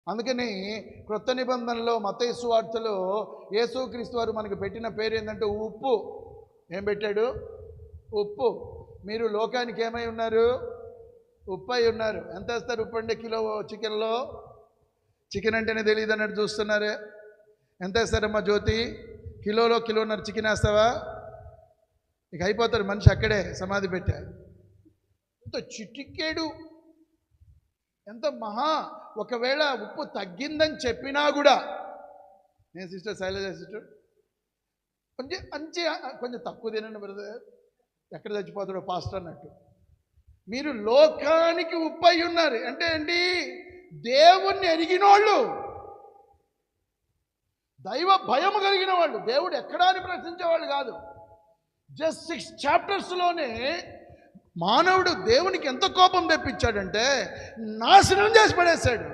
అందుకని క్రొత్త నిబంధనలో మత్తయి సువార్తలో యేసుక్రీస్తు వారు మనకు పెట్టిన పేరు ఏంటంటే ఉప్పు. ఏం పెట్టాడు? ఉప్పు. మీరు లోకానికి ఏమై ఉన్నారు? ఉప్పు అయి ఉన్నారు. ఎంత వేస్తారు ఉప్పు అండి కిలో చికెన్లో? చికెన్ అంటేనే తెలియదు అన్నట్టు చూస్తున్నారే. ఎంత వేస్తారమ్మా జ్యోతి? కిలోలో కిలోన్నర చికెన్ వేస్తావా? ఇక అయిపోతాడు మనిషి అక్కడే సమాధి పెట్టా. ఎంత చిటికేడు, ఎంత మహా. ఒకవేళ ఉప్పు తగ్గిందని చెప్పినా కూడా, నేను సిస్టర్ శైలజ సిస్టర్ కొంచెం తక్కువ తినండి బ్రదర్, ఎక్కడ చచ్చిపోతాడో పాస్టర్ అన్నట్టు. మీరు లోకానికి ఉప్పు అయి ఉన్నారు అంటే ఏంటి? దేవుణ్ణి ఎరిగిన వాళ్ళు, దైవ భయం కలిగిన వాళ్ళు, దేవుడు ఎక్కడా అని ప్రశ్నించేవాళ్ళు కాదు. జస్ట్ 6 చాప్టర్స్లోనే మానవుడు దేవునికి ఎంత కోపం తెప్పించాడంటే నాశనం చేసి పడేశాడు.